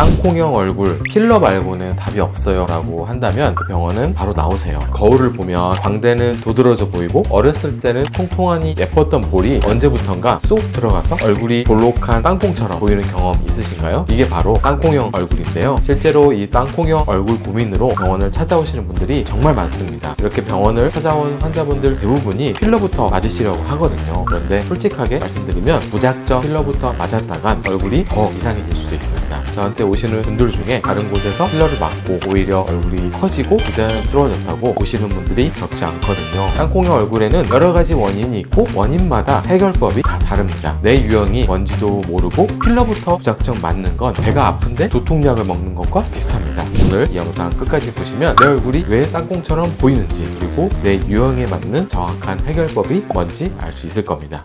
땅콩형 얼굴 필러 말고는 답이 없어요 라고 한다면 그 병원은 바로 나오세요. 거울을 보면 광대는 도드라져 보이고 어렸을 때는 통통하니 예뻤던 볼이 언제부턴가 쏙 들어가서 얼굴이 볼록한 땅콩처럼 보이는 경험 있으신가요? 이게 바로 땅콩형 얼굴인데요. 실제로 이 땅콩형 얼굴 고민으로 병원을 찾아오시는 분들이 정말 많습니다. 이렇게 병원을 찾아온 환자분들 대부분이 필러부터 맞으시려고 하거든요. 그런데 솔직하게 말씀드리면 무작정 필러부터 맞았다간 얼굴이 더 이상해질 수도 있습니다. 저한테 오시는 분들 중에 다른 곳에서 필러를 맞고 오히려 얼굴이 커지고 부자연스러워졌다고 오시는 분들이 적지 않거든요. 땅콩형 얼굴에는 여러 가지 원인이 있고 원인마다 해결법이 다 다릅니다. 내 유형이 뭔지도 모르고 필러부터 무작정 맞는 건 배가 아픈데 두통약을 먹는 것과 비슷합니다. 오늘 이 영상 끝까지 보시면 내 얼굴이 왜 땅콩처럼 보이는지 그리고 내 유형에 맞는 정확한 해결법이 뭔지 알 수 있을 겁니다.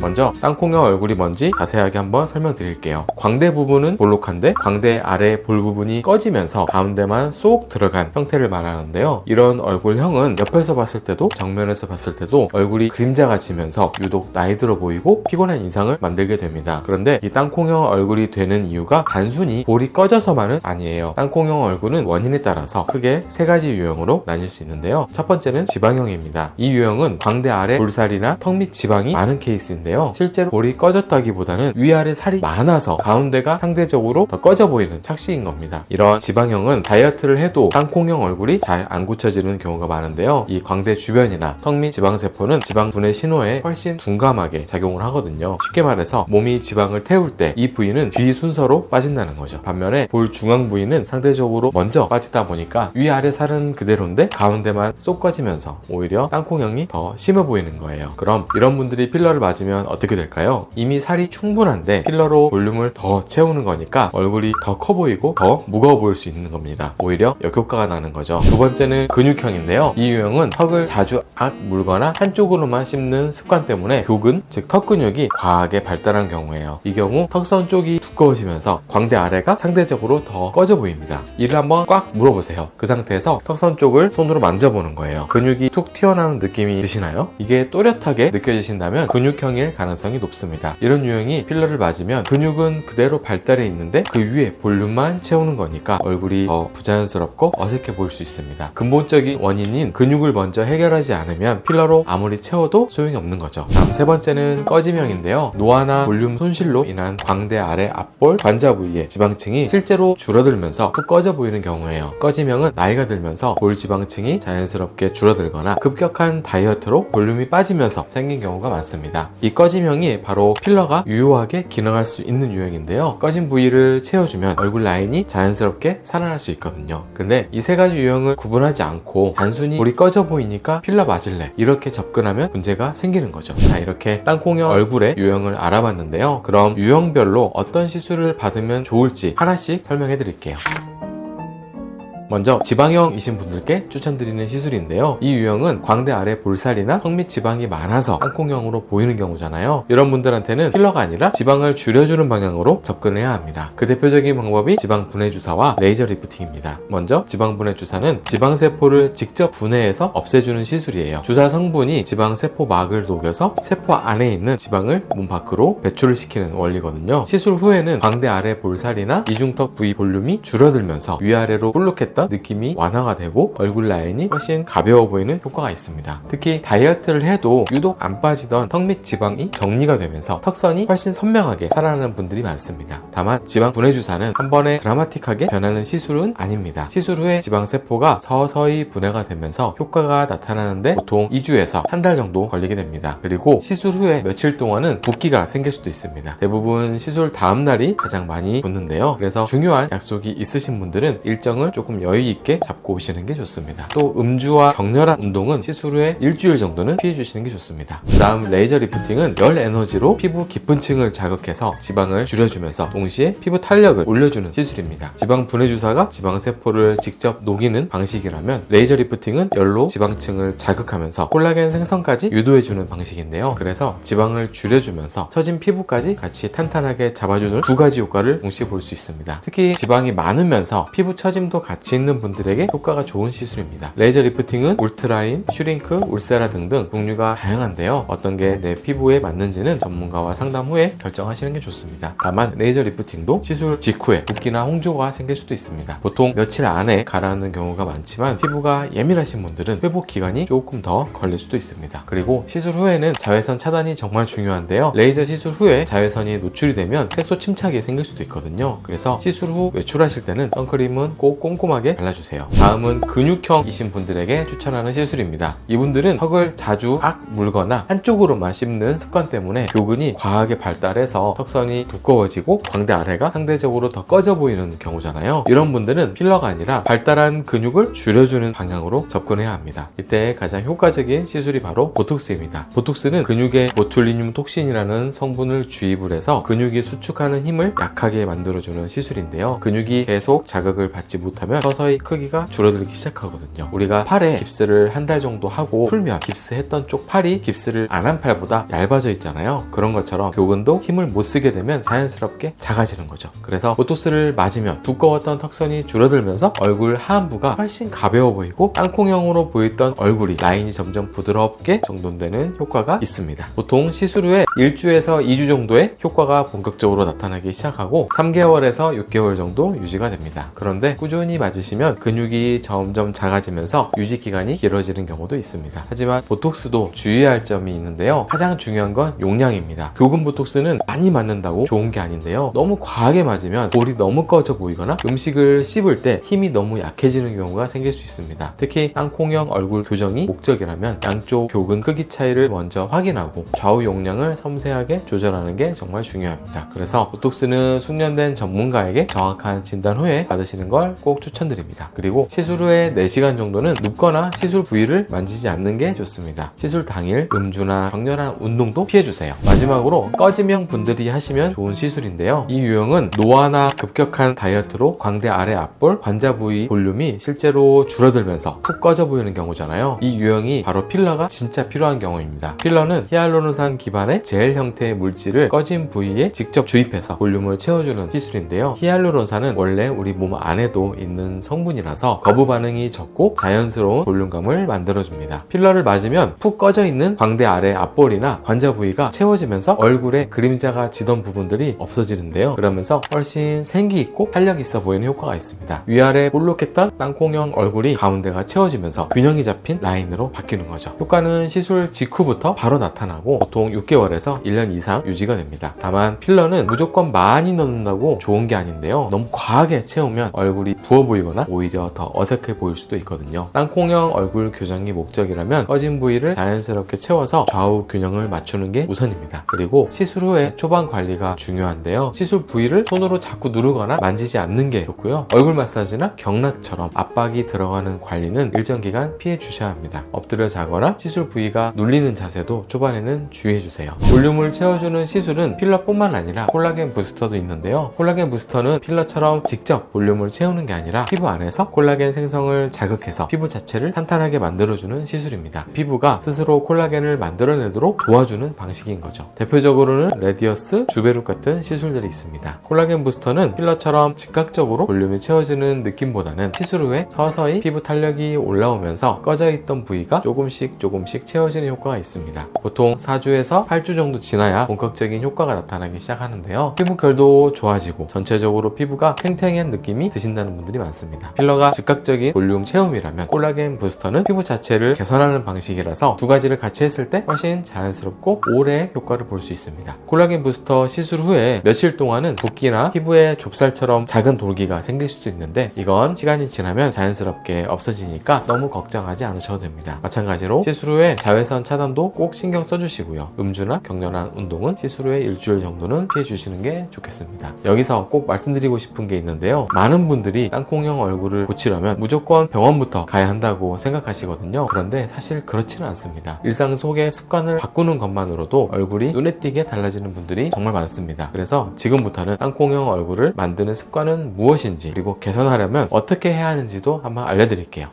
먼저 땅콩형 얼굴이 뭔지 자세하게 한번 설명드릴게요. 광대 부분은 볼록한데 광대 아래 볼 부분이 꺼지면서 가운데만 쏙 들어간 형태를 말하는데요. 이런 얼굴형은 옆에서 봤을 때도 정면에서 봤을 때도 얼굴이 그림자가 지면서 유독 나이 들어 보이고 피곤한 인상을 만들게 됩니다. 그런데 이 땅콩형 얼굴이 되는 이유가 단순히 볼이 꺼져서만은 아니에요. 땅콩형 얼굴은 원인에 따라서 크게 세 가지 유형으로 나뉠 수 있는데요. 첫 번째는 지방형입니다. 이 유형은 광대 아래 볼살이나 턱 밑 지방이 많은 케이스인데요. 실제로 볼이 꺼졌다기보다는 위아래 살이 많아서 가운데가 상대적으로 더 꺼져 보이는 착시인 겁니다. 이런 지방형은 다이어트를 해도 땅콩형 얼굴이 잘 안 굳혀지는 경우가 많은데요. 이 광대 주변이나 턱 밑 지방세포는 지방 분해 신호에 훨씬 둔감하게 작용을 하거든요. 쉽게 말해서 몸이 지방을 태울 때 이 부위는 뒤 순서로 빠진다는 거죠. 반면에 볼 중앙 부위는 상대적으로 먼저 빠지다 보니까 위아래 살은 그대로인데 가운데만 쏙 꺼지면서 오히려 땅콩형이 더 심해 보이는 거예요. 그럼 이런 분들이 필러를 맞으면 어떻게 될까요? 이미 살이 충분한데 필러로 볼륨을 더 채우는 거니까 얼굴이 더 커 보이고 더 무거워 보일 수 있는 겁니다. 오히려 역효과가 나는 거죠. 두 번째는 근육형인데요. 이 유형은 턱을 자주 악 물거나 한쪽으로만 씹는 습관 때문에 교근, 즉 턱 근육이 과하게 발달한 경우예요. 이 경우 턱선 쪽이 두꺼워지면서 광대 아래가 상대적으로 더 꺼져 보입니다. 이를 한번 꽉 물어보세요. 그 상태에서 턱선 쪽을 손으로 만져보는 거예요. 근육이 툭 튀어나오는 느낌이 드시나요? 이게 또렷하게 느껴지신다면 근육형일 가능성이 높습니다. 이런 유형이 필러를 맞으면 근육은 그대로 발달해 있는데 그 위에 볼륨만 채우는 거니까 얼굴이 더 부자연스럽고 어색해 보일 수 있습니다. 근본적인 원인인 근육을 먼저 해결하지 않으면 필러로 아무리 채워도 소용이 없는 거죠. 다음 세 번째는 꺼짐형인데요. 노화나 볼륨 손실로 인한 광대 아래 앞볼 관자 부위의 지방층이 실제로 줄어들면서 푹 꺼져 보이는 경우예요. 꺼짐형은 나이가 들면서 볼 지방층이 자연스럽게 줄어들거나 급격한 다이어트로 볼륨이 빠지면서 생긴 경우가 많습니다. 이 꺼짐형이 바로 필러가 유효하게 기능할 수 있는 유형인데요. 꺼진 부위를 채워주면 얼굴 라인이 자연스럽게 살아날 수 있거든요. 근데 이 세 가지 유형을 구분하지 않고 단순히 볼이 꺼져 보이니까 필러 맞을래 이렇게 접근하면 문제가 생기는 거죠. 자, 이렇게 땅콩형 얼굴의 유형을 알아봤는데요. 그럼 유형별로 어떤 시술을 받으면 좋을지 하나씩 설명해 드릴게요. 먼저 지방형이신 분들께 추천드리는 시술인데요. 이 유형은 광대 아래 볼살이나 턱 밑 지방이 많아서 땅콩형으로 보이는 경우잖아요. 이런 분들한테는 필러가 아니라 지방을 줄여주는 방향으로 접근해야 합니다. 그 대표적인 방법이 지방 분해 주사와 레이저 리프팅입니다. 먼저 지방 분해 주사는 지방세포를 직접 분해해서 없애주는 시술이에요. 주사 성분이 지방세포막을 녹여서 세포 안에 있는 지방을 몸 밖으로 배출을 시키는 원리거든요. 시술 후에는 광대 아래 볼살이나 이중턱 부위 볼륨이 줄어들면서 위아래로 볼록했던 느낌이 완화가 되고 얼굴 라인이 훨씬 가벼워 보이는 효과가 있습니다. 특히 다이어트를 해도 유독 안 빠지던 턱 밑 지방이 정리가 되면서 턱선이 훨씬 선명하게 살아나는 분들이 많습니다. 다만 지방 분해 주사는 한 번에 드라마틱하게 변하는 시술은 아닙니다. 시술 후에 지방세포가 서서히 분해가 되면서 효과가 나타나는데 보통 2주에서 한 달 정도 걸리게 됩니다. 그리고 시술 후에 며칠 동안은 붓기가 생길 수도 있습니다. 대부분 시술 다음 날이 가장 많이 붓는데요. 그래서 중요한 약속이 있으신 분들은 일정을 조금 여유 있게 잡고 오시는 게 좋습니다. 또 음주와 격렬한 운동은 시술 후에 일주일 정도는 피해 주시는 게 좋습니다. 그 다음 레이저 리프팅은 열 에너지로 피부 깊은 층을 자극해서 지방을 줄여주면서 동시에 피부 탄력을 올려주는 시술입니다. 지방 분해 주사가 지방세포를 직접 녹이는 방식이라면 레이저 리프팅은 열로 지방층을 자극하면서 콜라겐 생성까지 유도해주는 방식인데요. 그래서 지방을 줄여주면서 처진 피부까지 같이 탄탄하게 잡아주는 두 가지 효과를 동시에 볼 수 있습니다. 특히 지방이 많으면서 피부 처짐도 같이 자신 있는 분들에게 효과가 좋은 시술입니다. 레이저 리프팅은 울트라인, 슈링크, 울세라 등등 종류가 다양한데요. 어떤 게 내 피부에 맞는지는 전문가와 상담 후에 결정하시는 게 좋습니다. 다만 레이저 리프팅도 시술 직후에 붓기나 홍조가 생길 수도 있습니다. 보통 며칠 안에 가라앉는 경우가 많지만 피부가 예민하신 분들은 회복 기간이 조금 더 걸릴 수도 있습니다. 그리고 시술 후에는 자외선 차단이 정말 중요한데요. 레이저 시술 후에 자외선이 노출이 되면 색소 침착이 생길 수도 있거든요. 그래서 시술 후 외출하실 때는 선크림은 꼭 꼼꼼하게 발라주세요. 다음은 근육형이신 분들에게 추천하는 시술입니다. 이분들은 턱을 자주 악 물거나 한쪽으로만 씹는 습관 때문에 교근이 과하게 발달해서 턱선이 두꺼워지고 광대 아래가 상대적으로 더 꺼져 보이는 경우잖아요. 이런 분들은 필러가 아니라 발달한 근육을 줄여주는 방향으로 접근해야 합니다. 이때 가장 효과적인 시술이 바로 보톡스입니다. 보톡스는 근육에 보툴리늄 톡신이라는 성분을 주입을 해서 근육이 수축하는 힘을 약하게 만들어주는 시술인데요. 근육이 계속 자극을 받지 못하면 서서히 크기가 줄어들기 시작하거든요. 우리가 팔에 깁스를 한 달 정도 하고 풀면 깁스했던 쪽 팔이 깁스를 안 한 팔보다 얇아져 있잖아요. 그런 것처럼 교근도 힘을 못 쓰게 되면 자연스럽게 작아지는 거죠. 그래서 보톡스를 맞으면 두꺼웠던 턱선이 줄어들면서 얼굴 하안부가 훨씬 가벼워 보이고 땅콩형으로 보였던 얼굴이 라인이 점점 부드럽게 정돈되는 효과가 있습니다. 보통 시술 후에 1주에서 2주 정도의 효과가 본격적으로 나타나기 시작하고 3개월에서 6개월 정도 유지가 됩니다. 그런데 꾸준히 맞으시면 근육이 점점 작아지면서 유지 기간이 길어지는 경우도 있습니다. 하지만 보톡스도 주의할 점이 있는데요. 가장 중요한 건 용량입니다. 교근 보톡스는 많이 맞는다고 좋은 게 아닌데요. 너무 과하게 맞으면 볼이 너무 꺼져 보이거나 음식을 씹을 때 힘이 너무 약해지는 경우가 생길 수 있습니다. 특히 땅콩형 얼굴 교정이 목적이라면 양쪽 교근 크기 차이를 먼저 확인하고 좌우 용량을 섬세하게 조절하는 게 정말 중요합니다. 그래서 보톡스는 숙련된 전문가에게 정확한 진단 후에 받으시는 걸 꼭 추천드립니다. 그리고 시술 후에 4시간 정도는 눕거나 시술 부위를 만지지 않는 게 좋습니다. 시술 당일 음주나 격렬한 운동도 피해주세요. 마지막으로 꺼짐형 분들이 하시면 좋은 시술인데요. 이 유형은 노화나 급격한 다이어트로 광대 아래 앞볼, 관자 부위 볼륨이 실제로 줄어들면서 푹 꺼져 보이는 경우잖아요. 이 유형이 바로 필러가 진짜 필요한 경우입니다. 필러는 히알루론산 기반의 젤 형태의 물질을 꺼진 부위에 직접 주입해서 볼륨을 채워주는 시술인데요. 히알루론산은 원래 우리 몸 안에도 있는 성분이라서 거부 반응이 적고 자연스러운 볼륨감을 만들어줍니다. 필러를 맞으면 푹 꺼져 있는 광대 아래 앞볼이나 관자 부위가 채워지면서 얼굴에 그림자가 지던 부분들이 없어지는데요. 그러면서 훨씬 생기 있고 탄력 있어 보이는 효과가 있습니다. 위아래 볼록했던 땅콩형 얼굴이 가운데가 채워지면서 균형이 잡힌 라인으로 바뀌는 거죠. 효과는 시술 직후부터 바로 나타나고 보통 6개월에서 1년 이상 유지가 됩니다. 다만 필러는 무조건 많이 넣는다고 좋은 게 아닌데요. 너무 과하게 채우면 얼굴이 부어 보이거나 오히려 더 어색해 보일 수도 있거든요. 땅콩형 얼굴 교정이 목적이라면 꺼진 부위를 자연스럽게 채워서 좌우 균형을 맞추는 게 우선입니다. 그리고 시술 후에 초반 관리가 중요한데요. 시술 부위를 손으로 자꾸 누르거나 만지지 않는 게 좋고요. 얼굴 마사지나 경락처럼 압박이 들어가는 관리는 일정 기간 피해 주셔야 합니다. 엎드려 자거나 시술 부위가 눌리는 자세도 초반에는 주의해 주세요. 볼륨을 채워주는 시술은 필러뿐만 아니라 콜라겐 부스터도 있는데요. 콜라겐 부스터는 필러처럼 직접 볼륨을 채우는 게 아니라 피부 안에서 콜라겐 생성을 자극해서 피부 자체를 탄탄하게 만들어주는 시술입니다. 피부가 스스로 콜라겐을 만들어내도록 도와주는 방식인 거죠. 대표적으로는 레디어스, 주베룩 같은 시술들이 있습니다. 콜라겐 부스터는 필러처럼 즉각적으로 볼륨이 채워지는 느낌보다는 시술 후에 서서히 피부 탄력이 올라오면서 꺼져있던 부위가 조금씩 채워지는 효과가 있습니다. 보통 4주에서 8주 정도 지나야 본격적인 효과가 나타나기 시작하는데요. 피부 결도 좋아지고 전체적으로 피부가 탱탱한 느낌이 드신다는 분들이 많습니다. 필러가 즉각적인 볼륨 채움이라면 콜라겐 부스터는 피부 자체를 개선하는 방식이라서 두 가지를 같이 했을 때 훨씬 자연스럽고 오래 효과를 볼 수 있습니다. 콜라겐 부스터 시술 후에 며칠 동안은 붓기나 피부에 좁쌀처럼 작은 돌기가 생길 수도 있는데 이건 시간이 지나면 자연스럽게 없어지니까 너무 걱정하지 않으셔도 됩니다. 마찬가지로 시술 후에 자외선 차단도 꼭 신경 써주시고요. 음주나 격렬한 운동은 시술 후에 일주일 정도는 피해 주시는 게 좋겠습니다. 여기서 꼭 말씀드리고 싶은 게 있는데요. 많은 분들이 땅콩형 얼굴을 고치려면 무조건 병원부터 가야 한다고 생각하시거든요. 그런데 사실 그렇지는 않습니다. 일상 속의 습관을 바꾸는 것만으로도 얼굴이 눈에 띄게 달라지는 분들이 정말 많습니다. 그래서 지금부터는 땅콩형 얼굴을 만드는 습관은 무엇인지 그리고 개선하려면 어떻게 해야 하는지도 한번 알려드릴게요.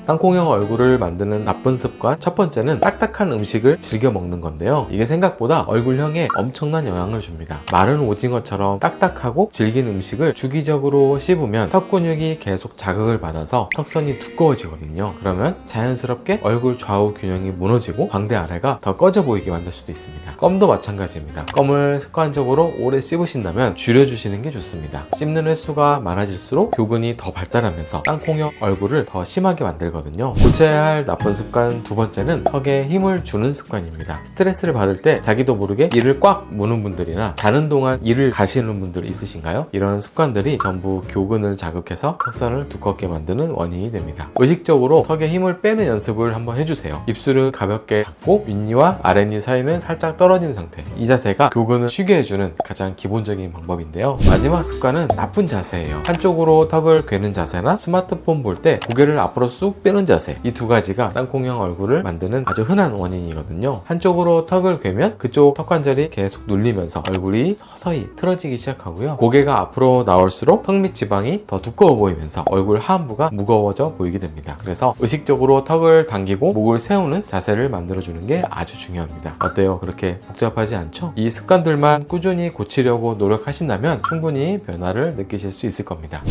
땅콩형 얼굴을 만드는 나쁜 습관 첫 번째는 딱딱한 음식을 즐겨 먹는 건데요. 이게 생각보다 얼굴형에 엄청난 영향을 줍니다. 마른 오징어처럼 딱딱하고 질긴 음식을 주기적으로 씹으면 턱 근육이 계속 자극을 받아서 턱선이 두꺼워지거든요. 그러면 자연스럽게 얼굴 좌우 균형이 무너지고 광대 아래가 더 꺼져 보이게 만들 수도 있습니다. 껌도 마찬가지입니다. 껌을 습관적으로 오래 씹으신다면 줄여주시는 게 좋습니다. 씹는 횟수가 많아질수록 교근이 더 발달하면서 땅콩형 얼굴을 더 심하게 만들거든요. 고쳐야 할 나쁜 습관 두 번째는 턱에 힘을 주는 습관입니다. 스트레스를 받을 때 자기도 모르게 이를 꽉 무는 분들이나 자는 동안 이를 가시는 분들 있으신가요? 이런 습관들이 전부 교근을 자극해서 턱선을 두껍게 만드는 원인이 됩니다. 의식적으로 턱에 힘을 빼는 연습을 한번 해주세요. 입술은 가볍게 닫고 윗니와 아랫니 사이는 살짝 떨어진 상태. 이 자세가 교근을 쉬게 해주는 가장 기본적인 방법인데요. 마지막 습관은 나쁜 자세예요. 한쪽으로 턱을 괴는 자세나 스마트폰 볼 때 고개를 앞으로 쑥 빼는 자세. 이 두 가지가 땅콩형 얼굴을 만드는 아주 흔한 원인이거든요. 한쪽으로 턱을 괴면 그쪽 턱 관절이 계속 눌리면서 얼굴이 서서히 틀어지기 시작하고요. 고개가 앞으로 나올수록 턱 밑 지방이 더 두꺼워 보이면서 얼굴 하안부가 무거워져 보이게 됩니다. 그래서 의식적으로 턱을 당기고 목을 세우는 자세를 만들어주는 게 아주 중요합니다. 어때요? 그렇게 복잡하지 않죠? 이 습관들만 꾸준히 고치려고 노력하신다면 충분히 변화를 느끼실 수 있을 겁니다.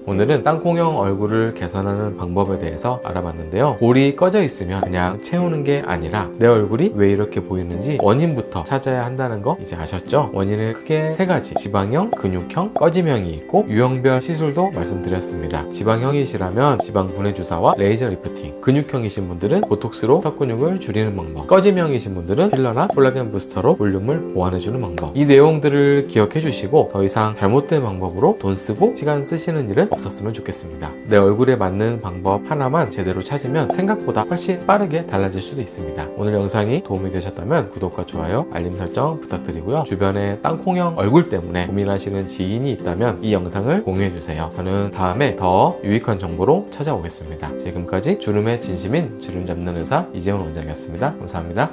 오늘은 땅콩형 얼굴을 개선하는 방법에 대해서 알아봤는데요. 볼이 꺼져 있으면 그냥 채우는 게 아니라 내 얼굴이 왜 이렇게 보이는지 원인부터 찾아야 한다는 거 이제 아셨죠? 원인은 크게 세 가지, 지방형, 근육형, 꺼짐형이 있고 유형별 시술도 말씀드렸습니다. 지방형이시라면 지방 분해 주사와 레이저 리프팅, 근육형이신 분들은 보톡스로 턱 근육을 줄이는 방법, 꺼짐형이신 분들은 필러나 콜라겐 부스터로 볼륨을 보완해주는 방법. 이 내용들을 기억해 주시고 더 이상 잘못된 방법으로 돈 쓰고 시간 쓰시는 일은 없었으면 좋겠습니다. 내 얼굴에 맞는 방법 하나만 제대로 찾으면 생각보다 훨씬 빠르게 달라질 수도 있습니다. 오늘 영상이 도움이 되셨다면 구독과 좋아요, 알림 설정 부탁드리고요. 주변에 땅콩형 얼굴 때문에 고민하시는 지인이 있다면 이 영상을 공유해주세요. 저는 다음에 더 유익한 정보로 찾아오겠습니다. 지금까지 주름의 진심인 주름 잡는 의사 이재훈 원장이었습니다. 감사합니다.